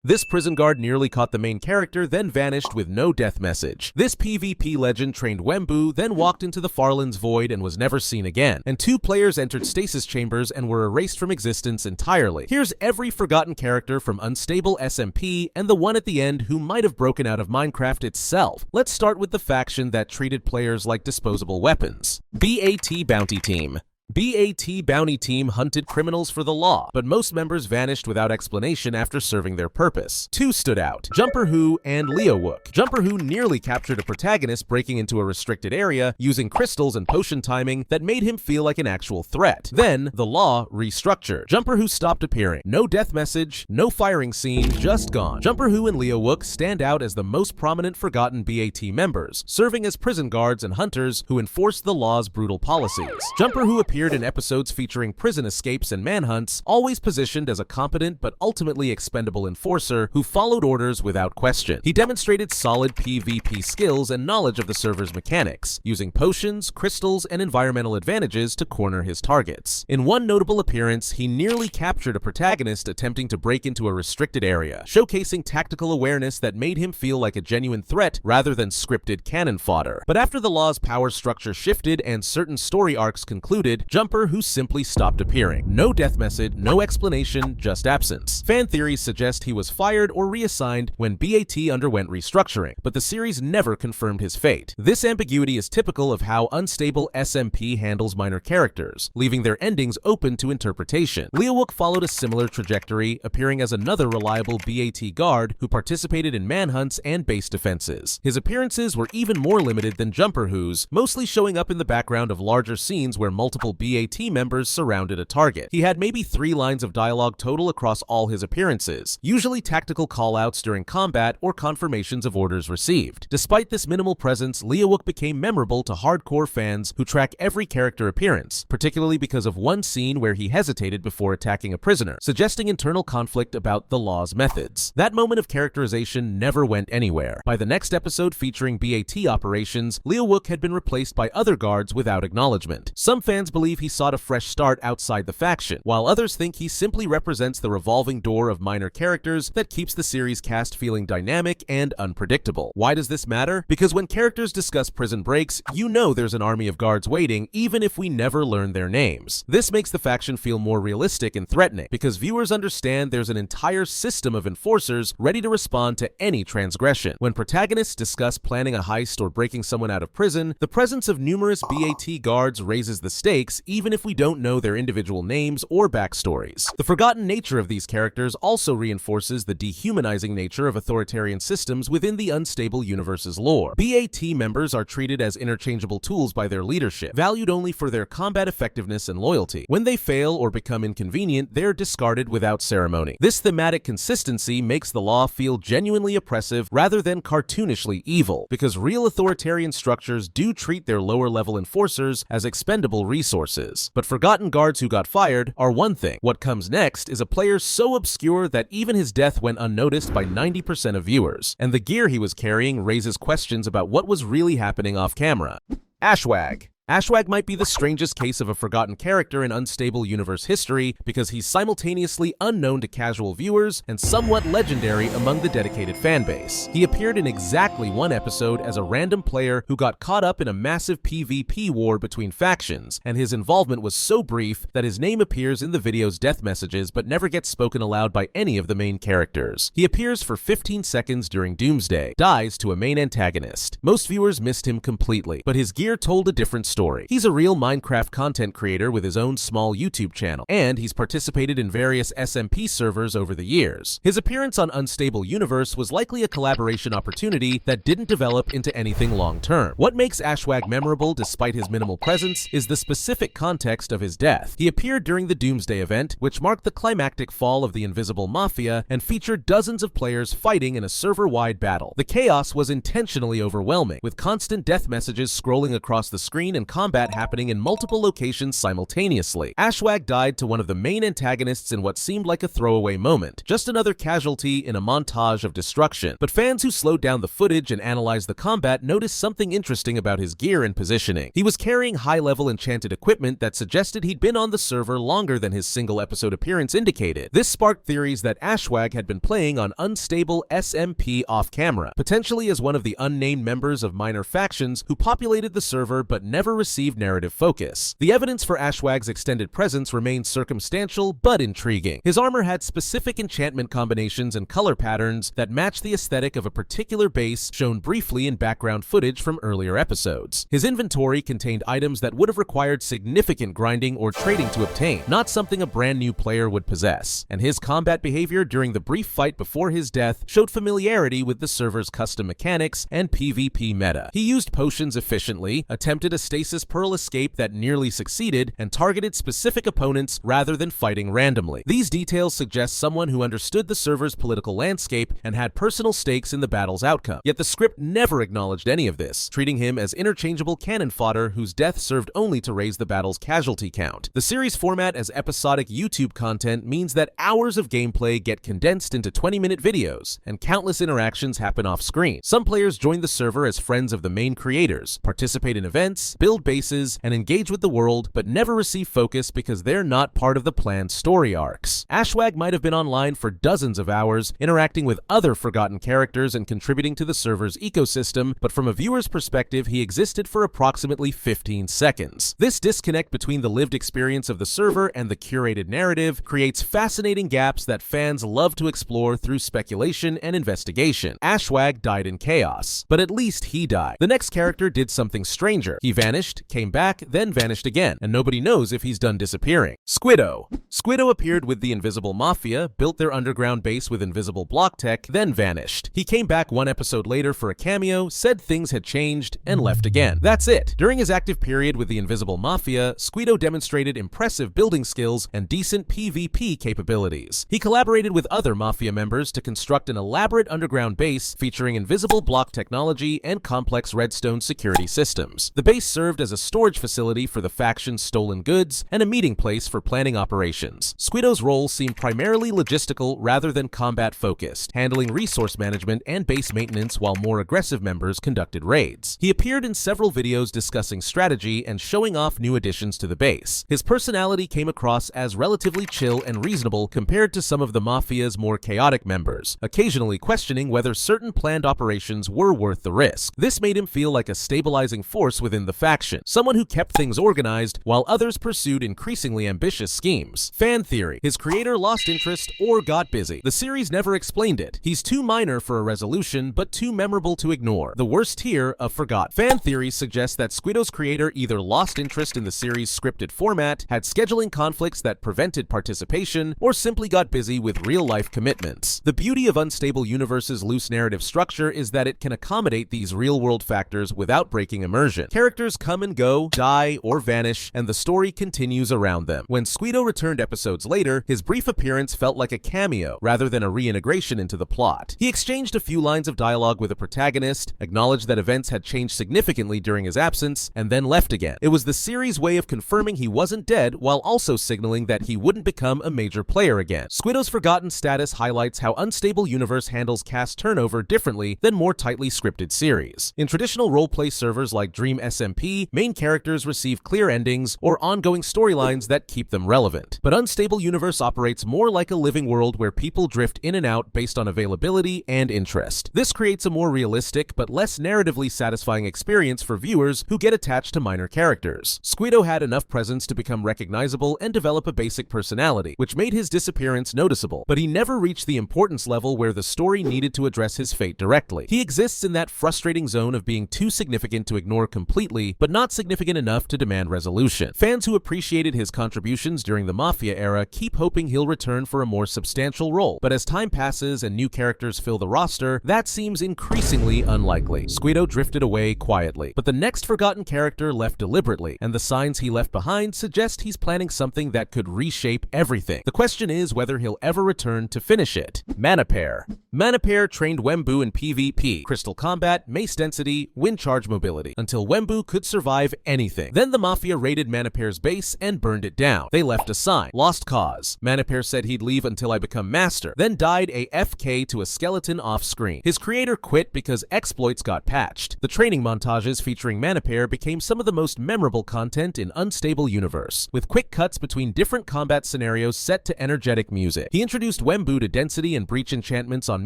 This prison guard nearly caught the main character, then vanished with no death message. This PvP legend trained Wembu, then walked into the Farlands void and was never seen again. And 2 players entered stasis chambers and were erased from existence entirely. Here's every forgotten character from Unstable SMP and the one at the end who might have broken out of Minecraft itself. Let's start with the faction that treated players like disposable weapons. BAT Bounty Team. BAT Bounty Team hunted criminals for the law, but most members vanished without explanation after serving their purpose. 2 stood out, Jumper Who and Leowook. Jumper Who nearly captured a protagonist breaking into a restricted area using crystals and potion timing that made him feel like an actual threat. Then, the law restructured. Jumper Who stopped appearing. No death message, no firing scene, just gone. Jumper Who and Leowook stand out as the most prominent forgotten BAT members, serving as prison guards and hunters who enforced the law's brutal policies. Jumper Who appeared in episodes featuring prison escapes and manhunts, always positioned as a competent but ultimately expendable enforcer who followed orders without question. He demonstrated solid PvP skills and knowledge of the server's mechanics, using potions, crystals, and environmental advantages to corner his targets. In one notable appearance, he nearly captured a protagonist attempting to break into a restricted area, showcasing tactical awareness that made him feel like a genuine threat rather than scripted cannon fodder. But after the law's power structure shifted and certain story arcs concluded, Jumper Who simply stopped appearing. No death message, no explanation, just absence. Fan theories suggest he was fired or reassigned when BAT underwent restructuring, but the series never confirmed his fate. This ambiguity is typical of how Unstable SMP handles minor characters, leaving their endings open to interpretation. Leowook followed a similar trajectory, appearing as another reliable BAT guard who participated in manhunts and base defenses. His appearances were even more limited than Jumper Who's, mostly showing up in the background of larger scenes where multiple BAT members surrounded a target. He had maybe 3 lines of dialogue total across all his appearances, usually tactical callouts during combat or confirmations of orders received. Despite this minimal presence, Leowook became memorable to hardcore fans who track every character appearance, particularly because of one scene where he hesitated before attacking a prisoner, suggesting internal conflict about the law's methods. That moment of characterization never went anywhere. By the next episode featuring BAT operations, Leowook had been replaced by other guards without acknowledgement. Some fans believe he sought a fresh start outside the faction, while others think he simply represents the revolving door of minor characters that keeps the series cast feeling dynamic and unpredictable. Why does this matter? Because when characters discuss prison breaks, you know there's an army of guards waiting, even if we never learn their names. This makes the faction feel more realistic and threatening, because viewers understand there's an entire system of enforcers ready to respond to any transgression. When protagonists discuss planning a heist or breaking someone out of prison, the presence of numerous BAT guards raises the stakes, even if we don't know their individual names or backstories. The forgotten nature of these characters also reinforces the dehumanizing nature of authoritarian systems within the Unstable universe's lore. BAT members are treated as interchangeable tools by their leadership, valued only for their combat effectiveness and loyalty. When they fail or become inconvenient, they're discarded without ceremony. This thematic consistency makes the law feel genuinely oppressive rather than cartoonishly evil, because real authoritarian structures do treat their lower-level enforcers as expendable resources. But forgotten guards who got fired are one thing. What comes next is a player so obscure that even his death went unnoticed by 90% of viewers, and the gear he was carrying raises questions about what was really happening off camera. Ashwag. Ashwag might be the strangest case of a forgotten character in Unstable universe history because he's simultaneously unknown to casual viewers and somewhat legendary among the dedicated fanbase. He appeared in exactly one episode as a random player who got caught up in a massive PvP war between factions, and his involvement was so brief that his name appears in the video's death messages but never gets spoken aloud by any of the main characters. He appears for 15 seconds during Doomsday, dies to a main antagonist. Most viewers missed him completely, but his gear told a different story. He's a real Minecraft content creator with his own small YouTube channel, and he's participated in various SMP servers over the years. His appearance on Unstable Universe was likely a collaboration opportunity that didn't develop into anything long-term. What makes Ashwag memorable despite his minimal presence is the specific context of his death. He appeared during the Doomsday event, which marked the climactic fall of the Invisible Mafia and featured dozens of players fighting in a server-wide battle. The chaos was intentionally overwhelming, with constant death messages scrolling across the screen and and combat happening in multiple locations simultaneously. Ashwag died to one of the main antagonists in what seemed like a throwaway moment, just another casualty in a montage of destruction. But fans who slowed down the footage and analyzed the combat noticed something interesting about his gear and positioning. He was carrying high-level enchanted equipment that suggested he'd been on the server longer than his single-episode appearance indicated. This sparked theories that Ashwag had been playing on Unstable SMP off-camera, potentially as one of the unnamed members of minor factions who populated the server but never received narrative focus. The evidence for Ashwag's extended presence remained circumstantial but intriguing. His armor had specific enchantment combinations and color patterns that matched the aesthetic of a particular base shown briefly in background footage from earlier episodes. His inventory contained items that would have required significant grinding or trading to obtain, not something a brand new player would possess. And his combat behavior during the brief fight before his death showed familiarity with the server's custom mechanics and PvP meta. He used potions efficiently, attempted a stasis pearl escape that nearly succeeded, and targeted specific opponents rather than fighting randomly. These details suggest someone who understood the server's political landscape and had personal stakes in the battle's outcome. Yet the script never acknowledged any of this, treating him as interchangeable cannon fodder whose death served only to raise the battle's casualty count. The series format as episodic YouTube content means that hours of gameplay get condensed into 20-minute videos, and countless interactions happen off-screen. Some players join the server as friends of the main creators, participate in events, build bases, and engage with the world, but never receive focus because they're not part of the planned story arcs. Ashwag might have been online for dozens of hours, interacting with other forgotten characters and contributing to the server's ecosystem, but from a viewer's perspective, he existed for approximately 15 seconds. This disconnect between the lived experience of the server and the curated narrative creates fascinating gaps that fans love to explore through speculation and investigation. Ashwag died in chaos, but at least he died. The next character did something stranger. He vanished, came back, then vanished again, and nobody knows if he's done disappearing. Squiddo. Squiddo appeared with the Invisible Mafia, built their underground base with invisible block tech, then vanished. He came back one episode later for a cameo, said things had changed, and left again. That's it. During his active period with the Invisible Mafia, Squiddo demonstrated impressive building skills and decent PvP capabilities. He collaborated with other Mafia members to construct an elaborate underground base featuring invisible block technology and complex redstone security systems. The base served as a storage facility for the faction's stolen goods and a meeting place for planning operations. Squiddo's role seemed primarily logistical rather than combat-focused, handling resource management and base maintenance while more aggressive members conducted raids. He appeared in several videos discussing strategy and showing off new additions to the base. His personality came across as relatively chill and reasonable compared to some of the Mafia's more chaotic members, occasionally questioning whether certain planned operations were worth the risk. This made him feel like a stabilizing force within the faction, someone who kept things organized while others pursued increasingly ambitious schemes. Fan theory: his creator lost interest or got busy. The series never explained it. He's too minor for a resolution, but too memorable to ignore. The worst tier of forgot. Fan theories suggest that Squiddo's creator either lost interest in the series' scripted format, had scheduling conflicts that prevented participation, or simply got busy with real-life commitments. The beauty of Unstable Universe's loose narrative structure is that it can accommodate these real-world factors without breaking immersion. Characters come and go, die, or vanish, and the story continues around them. When Squiddo returned episodes later, his brief appearance felt like a cameo rather than a reintegration into the plot. He exchanged a few lines of dialogue with a protagonist, acknowledged that events had changed significantly during his absence, and then left again. It was the series' way of confirming he wasn't dead while also signaling that he wouldn't become a major player again. Squiddo's forgotten status highlights how Unstable Universe handles cast turnover differently than more tightly scripted series. In traditional roleplay servers like Dream SMP, main characters receive clear endings or ongoing storylines that keep them relevant. But Unstable Universe operates more like a living world where people drift in and out based on availability and interest. This creates a more realistic but less narratively satisfying experience for viewers who get attached to minor characters. Squiddo had enough presence to become recognizable and develop a basic personality, which made his disappearance noticeable, but he never reached the importance level where the story needed to address his fate directly. He exists in that frustrating zone of being too significant to ignore completely, but not significant enough to demand resolution. Fans who appreciated his contributions during the Mafia era keep hoping he'll return for a more substantial role, but as time passes and new characters fill the roster, that seems increasingly unlikely. Squiddo drifted away quietly, but the next forgotten character left deliberately, and the signs he left behind suggest he's planning something that could reshape everything. The question is whether he'll ever return to finish it. Mana Pair. Manapair trained Wembu in PvP, crystal combat, mace density, wind charge mobility, until Wembu could survive anything. Then the Mafia raided Manapair's base and burned it down. They left a sign, lost cause. Manapair said he'd leave until I become master, then died AFK to a skeleton off-screen. His creator quit because exploits got patched. The training montages featuring Manapair became some of the most memorable content in Unstable Universe, with quick cuts between different combat scenarios set to energetic music. He introduced Wembu to density and breach enchantments on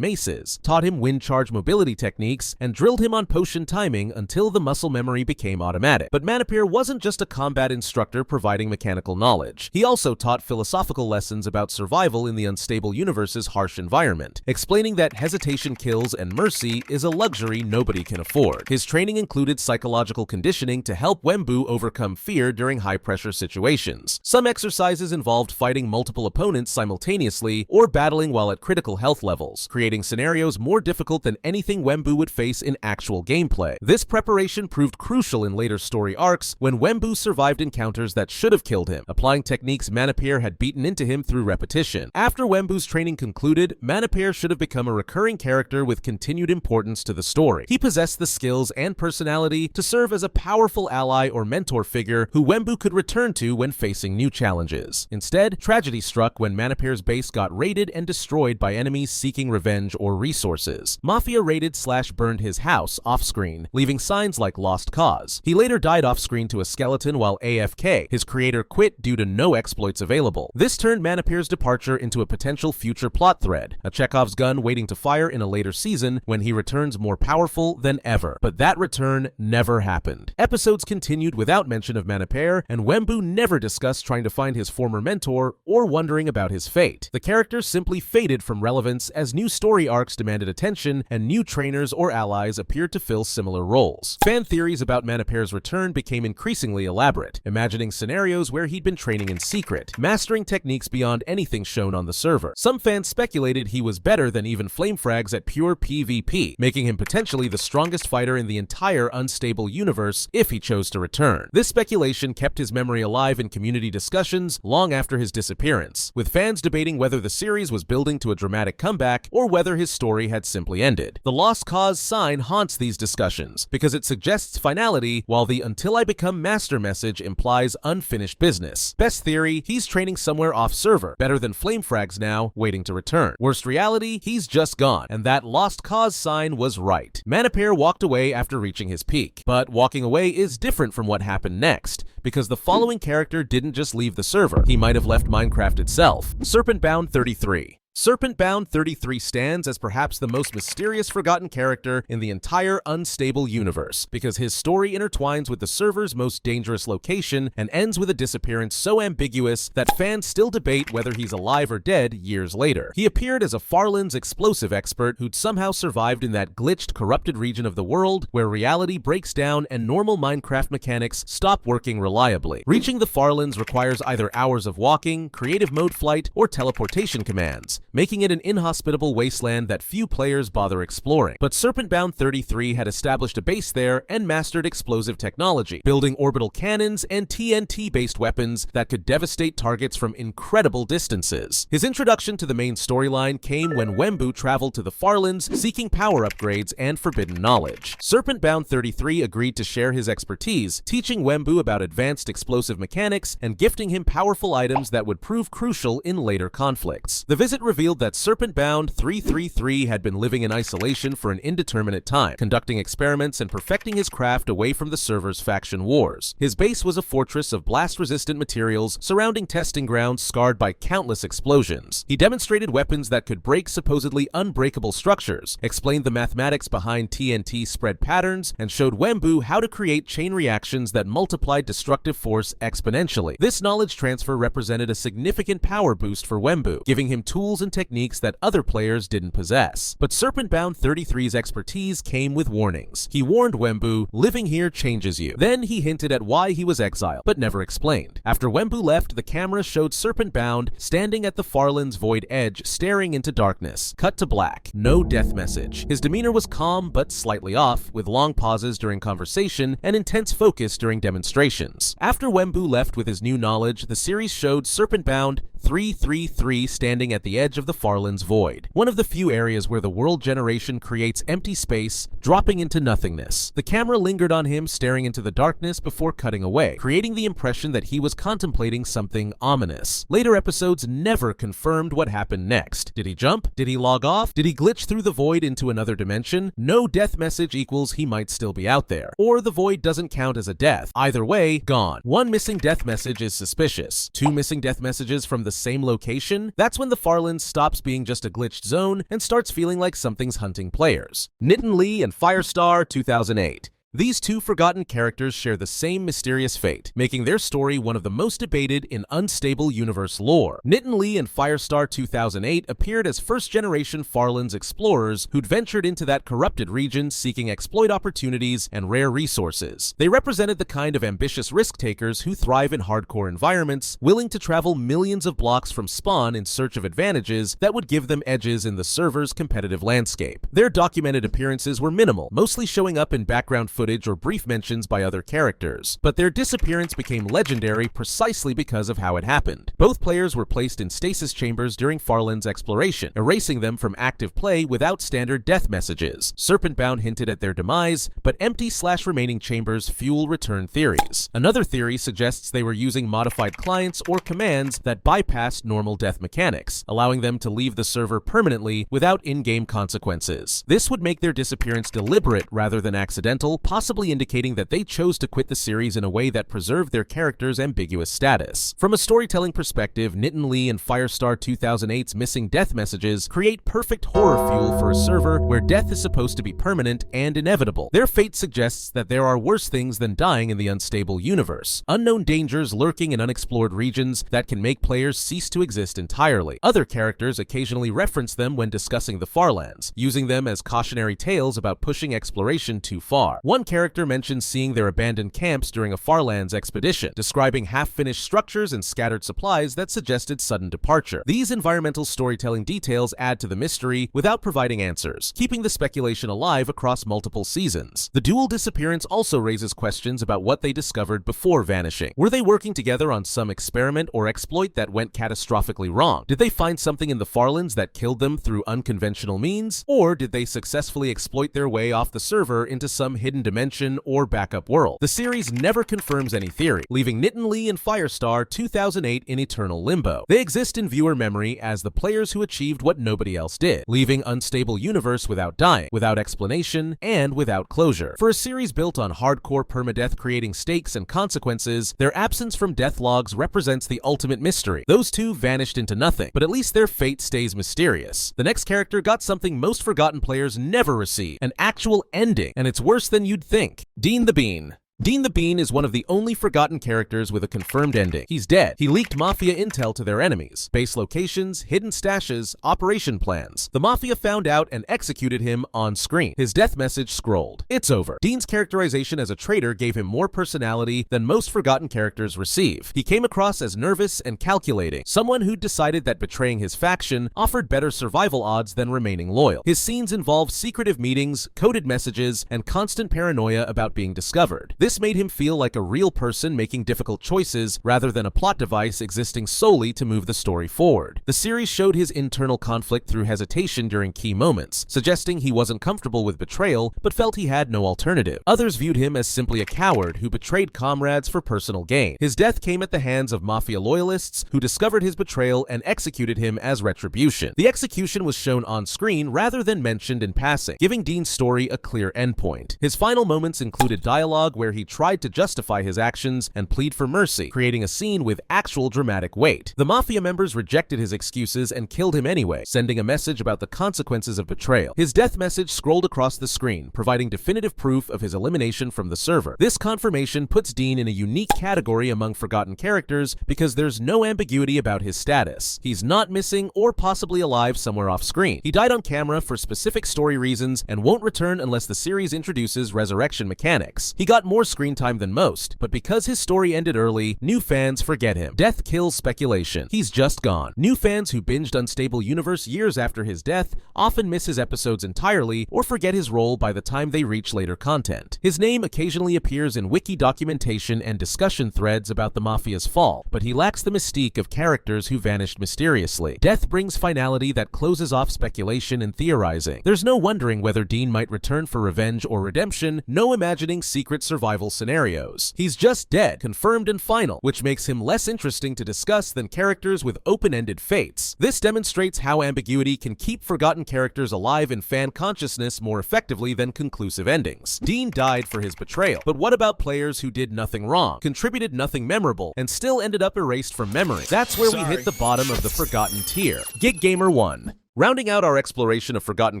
maces, taught him wind charge mobility techniques, and drilled him on potion timing until the muscle memory became automatic. But Manapair wasn't just a combat instructor providing mechanical knowledge. He also taught philosophical lessons about survival in the Unstable Universe's harsh environment, explaining that hesitation kills and mercy is a luxury nobody can afford. His training included psychological conditioning to help Wembu overcome fear during high-pressure situations. Some exercises involved fighting multiple opponents simultaneously or battling while at critical health levels, creating scenarios more difficult than anything Wembu would face in actual gameplay. This preparation proved crucial in later story arcs when Wembu survived encounters that should have killed him, applying techniques Manapair had beaten into him through repetition. After Wembu's training concluded, Manapair should have become a recurring character with continued importance to the story. He possessed the skills and personality to serve as a powerful ally or mentor figure who Wembu could return to when facing new challenges. Instead, tragedy struck when Manapair's base got raided and destroyed by enemies seeking revenge or resources. Mafia raided/burned his house off-screen, leaving signs like lost cause. He later died off-screen to a skeleton while AFK. His creator quit due to no exploits available. This turned Manapair's departure into a potential future plot thread, a Chekhov's gun waiting to fire in a later season when he returns more powerful than ever. But that return never happened. Episodes continued without mention of Manapair, and Wembu never discussed trying to find his former mentor or wondering about his fate. The character simply faded from relevance as new story arcs demanded attention and new trainers or allies appeared to fill similar roles. Fan theories about Manapair's return became increasingly elaborate, imagining scenarios where he'd been training in secret, mastering techniques beyond anything shown on the server. Some fans speculated he was better than even flame frags at pure PvP, making him potentially the strongest fighter in the entire Unstable universe if he chose to return. This speculation kept his memory alive in community discussions long after his disappearance, with fans debating whether the series was building to a dramatic comeback or whether his story had simply ended. The lost cause sign haunts these discussions because it suggests finality, while the "until I become master" message implies unfinished business. Best theory, he's training somewhere off-server, better than flame frags now, waiting to return. Worst reality, he's just gone, and that lost cause sign was right. Manapair walked away after reaching his peak. But walking away is different from what happened next, because the following character didn't just leave the server, he might have left Minecraft itself. Serpentbound 33. Serpentbound 33 stands as perhaps the most mysterious forgotten character in the entire Unstable universe, because his story intertwines with the server's most dangerous location and ends with a disappearance so ambiguous that fans still debate whether he's alive or dead years later. He appeared as a Farlands explosive expert who'd somehow survived in that glitched, corrupted region of the world where reality breaks down and normal Minecraft mechanics stop working reliably. Reaching the Farlands requires either hours of walking, creative mode flight, or teleportation commands, making it an inhospitable wasteland that few players bother exploring. But Serpentbound 33 had established a base there and mastered explosive technology, building orbital cannons and TNT-based weapons that could devastate targets from incredible distances. His introduction to the main storyline came when Wembu traveled to the Farlands seeking power upgrades and forbidden knowledge. Serpentbound 33 agreed to share his expertise, teaching Wembu about advanced explosive mechanics and gifting him powerful items that would prove crucial in later conflicts. The visit revealed that Serpentbound 333 had been living in isolation for an indeterminate time, conducting experiments and perfecting his craft away from the server's faction wars. His base was a fortress of blast-resistant materials surrounding testing grounds scarred by countless explosions. He demonstrated weapons that could break supposedly unbreakable structures, explained the mathematics behind TNT spread patterns, and showed Wembu how to create chain reactions that multiplied destructive force exponentially. This knowledge transfer represented a significant power boost for Wembu, giving him tools and techniques that other players didn't possess. But Serpentbound 33's expertise came with warnings. He warned Wembu, "Living here changes you." Then he hinted at why he was exiled, but never explained. After Wembu left, the camera showed Serpentbound standing at the Farlands void edge, staring into darkness. Cut to black. No death message. His demeanor was calm but slightly off, with long pauses during conversation and intense focus during demonstrations. After Wembu left with his new knowledge, the series showed Serpentbound 333 standing at the edge of the Farlands void, one of the few areas where the world generation creates empty space, dropping into nothingness. The camera lingered on him, staring into the darkness before cutting away, creating the impression that he was contemplating something ominous. Later episodes never confirmed what happened next. Did he jump? Did he log off? Did he glitch through the void into another dimension? No death message equals he might still be out there, or the void doesn't count as a death. Either way, gone. One missing death message is suspicious. Two missing death messages from the same location? That's when the Farlands stops being just a glitched zone and starts feeling like something's hunting players. Nitin Lee and Firestar 2008. These two forgotten characters share the same mysterious fate, making their story one of the most debated in Unstable universe lore. Nitin Lee and Firestar 2008 appeared as first-generation Farlands explorers who'd ventured into that corrupted region seeking exploit opportunities and rare resources. They represented the kind of ambitious risk-takers who thrive in hardcore environments, willing to travel millions of blocks from spawn in search of advantages that would give them edges in the server's competitive landscape. Their documented appearances were minimal, mostly showing up in background footage or brief mentions by other characters, but their disappearance became legendary precisely because of how it happened. Both players were placed in stasis chambers during Farlands exploration, erasing them from active play without standard death messages. Serpentbound hinted at their demise, but empty/remaining chambers fuel return theories. Another theory suggests they were using modified clients or commands that bypassed normal death mechanics, allowing them to leave the server permanently without in-game consequences. This would make their disappearance deliberate rather than accidental, possibly indicating that they chose to quit the series in a way that preserved their characters' ambiguous status. From a storytelling perspective, Nitin Lee and Firestar 2008's missing death messages create perfect horror fuel for a server where death is supposed to be permanent and inevitable. Their fate suggests that there are worse things than dying in the Unstable universe, unknown dangers lurking in unexplored regions that can make players cease to exist entirely. Other characters occasionally reference them when discussing the Farlands, using them as cautionary tales about pushing exploration too far. One character mentions seeing their abandoned camps during a Farlands expedition, describing half-finished structures and scattered supplies that suggested sudden departure. These environmental storytelling details add to the mystery without providing answers, keeping the speculation alive across multiple seasons. The dual disappearance also raises questions about what they discovered before vanishing. Were they working together on some experiment or exploit that went catastrophically wrong? Did they find something in the Farlands that killed them through unconventional means? Or did they successfully exploit their way off the server into some hidden dimension or backup world? The series never confirms any theory, leaving Nitin Lee and Firestar 2008 in eternal limbo. They exist in viewer memory as the players who achieved what nobody else did, leaving Unstable universe without dying, without explanation, and without closure. For a series built on hardcore permadeath creating stakes and consequences, their absence from death logs represents the ultimate mystery. Those two vanished into nothing, but at least their fate stays mysterious. The next character got something most forgotten players never receive, an actual ending, and it's worse than you'd think. Dean the Bean. Dean the Bean is one of the only forgotten characters with a confirmed ending. He's dead. He leaked Mafia intel to their enemies, base locations, hidden stashes, operation plans. The Mafia found out and executed him on screen. His death message scrolled. It's over. Dean's characterization as a traitor gave him more personality than most forgotten characters receive. He came across as nervous and calculating, someone who decided that betraying his faction offered better survival odds than remaining loyal. His scenes involved secretive meetings, coded messages, and constant paranoia about being discovered. This made him feel like a real person making difficult choices rather than a plot device existing solely to move the story forward. The series showed his internal conflict through hesitation during key moments, suggesting he wasn't comfortable with betrayal but felt he had no alternative. Others viewed him as simply a coward who betrayed comrades for personal gain. His death came at the hands of Mafia loyalists who discovered his betrayal and executed him as retribution. The execution was shown on screen rather than mentioned in passing, giving Dean's story a clear endpoint. His final moments included dialogue where he tried to justify his actions and plead for mercy, creating a scene with actual dramatic weight. The Mafia members rejected his excuses and killed him anyway, sending a message about the consequences of betrayal. His death message scrolled across the screen, providing definitive proof of his elimination from the server. This confirmation puts Dean in a unique category among forgotten characters because there's no ambiguity about his status. He's not missing or possibly alive somewhere off screen. He died on camera for specific story reasons and won't return unless the series introduces resurrection mechanics. He got more screen time than most, but because his story ended early, new fans forget him. Death kills speculation. He's just gone. New fans who binged Unstable Universe years after his death often miss his episodes entirely or forget his role by the time they reach later content. His name occasionally appears in wiki documentation and discussion threads about the Mafia's fall, but he lacks the mystique of characters who vanished mysteriously. Death brings finality that closes off speculation and theorizing. There's no wondering whether Dean might return for revenge or redemption, no imagining secret survival scenarios. He's just dead, confirmed and final, which makes him less interesting to discuss than characters with open-ended fates. This demonstrates how ambiguity can keep forgotten characters alive in fan consciousness more effectively than conclusive endings. Dean died for his betrayal, but what about players who did nothing wrong, contributed nothing memorable, and still ended up erased from memory? That's where we hit the bottom of the forgotten tier. Gig Gamer 1. Rounding out our exploration of forgotten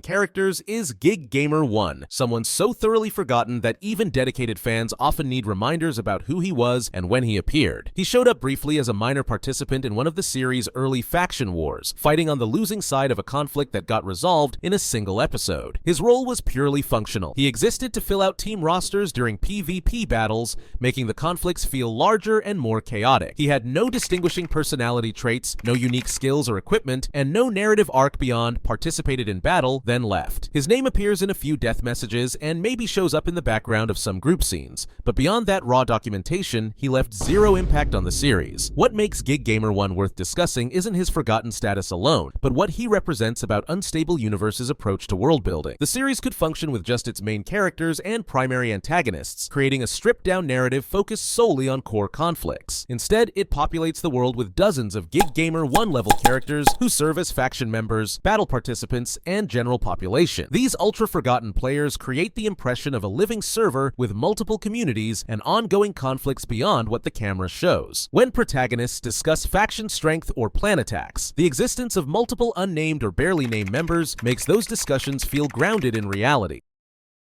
characters is Gig Gamer 1, someone so thoroughly forgotten that even dedicated fans often need reminders about who he was and when he appeared. He showed up briefly as a minor participant in one of the series' early faction wars, fighting on the losing side of a conflict that got resolved in a single episode. His role was purely functional. He existed to fill out team rosters during PvP battles, making the conflicts feel larger and more chaotic. He had no distinguishing personality traits, no unique skills or equipment, and no narrative arc beyond participated in battle, then left. His name appears in a few death messages and maybe shows up in the background of some group scenes, but beyond that raw documentation, he left zero impact on the series. What makes Gig Gamer 1 worth discussing isn't his forgotten status alone, but what he represents about Unstable Universe's approach to world building. The series could function with just its main characters and primary antagonists, creating a stripped-down narrative focused solely on core conflicts. Instead, it populates the world with dozens of Gig Gamer 1 level characters who serve as faction members, battle participants, and general population. These ultra-forgotten players create the impression of a living server with multiple communities and ongoing conflicts beyond what the camera shows. When protagonists discuss faction strength or plan attacks, the existence of multiple unnamed or barely named members makes those discussions feel grounded in reality.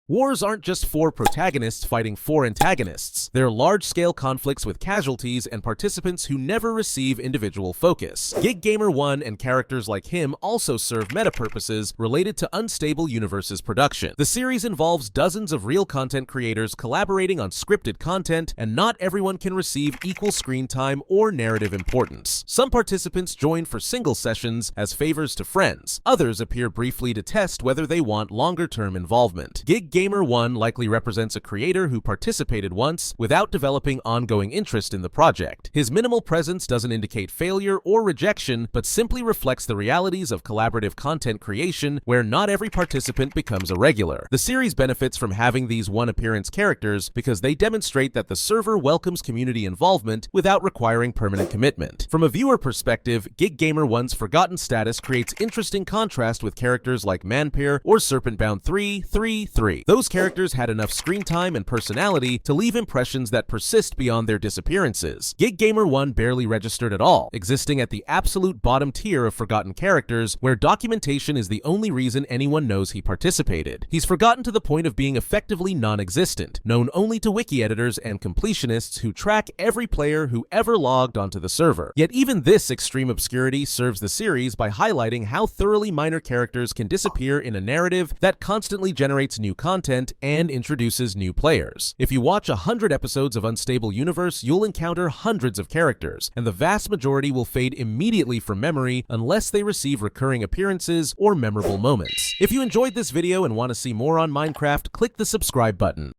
Wars aren't just four protagonists fighting four antagonists. They're large-scale conflicts with casualties and participants who never receive individual focus. Gig Gamer 1 and characters like him also serve meta-purposes related to Unstable Universe's production. The series involves dozens of real content creators collaborating on scripted content, and not everyone can receive equal screen time or narrative importance. Some participants join for single sessions as favors to friends. Others appear briefly to test whether they want longer-term involvement. Gig Gamer 1 likely represents a creator who participated once without developing ongoing interest in the project. His minimal presence doesn't indicate failure or rejection, but simply reflects the realities of collaborative content creation where not every participant becomes a regular. The series benefits from having these one-appearance characters because they demonstrate that the server welcomes community involvement without requiring permanent commitment. From a viewer perspective, Gig Gamer 1's forgotten status creates interesting contrast with characters like Manpear or Serpentbound 333. Those characters had enough screen time and personality to leave impressions that persist beyond their disappearances. Gig Gamer 1 barely registered at all, existing at the absolute bottom tier of forgotten characters where documentation is the only reason anyone knows he participated. He's forgotten to the point of being effectively non-existent, known only to wiki editors and completionists who track every player who ever logged onto the server. Yet even this extreme obscurity serves the series by highlighting how thoroughly minor characters can disappear in a narrative that constantly generates new content and introduces new players. If you watch 100 episodes of Unstable Universe, you'll encounter hundreds of characters, and the vast majority will fade immediately from memory unless they receive recurring appearances or memorable moments. If you enjoyed this video and want to see more on Minecraft, click the subscribe button.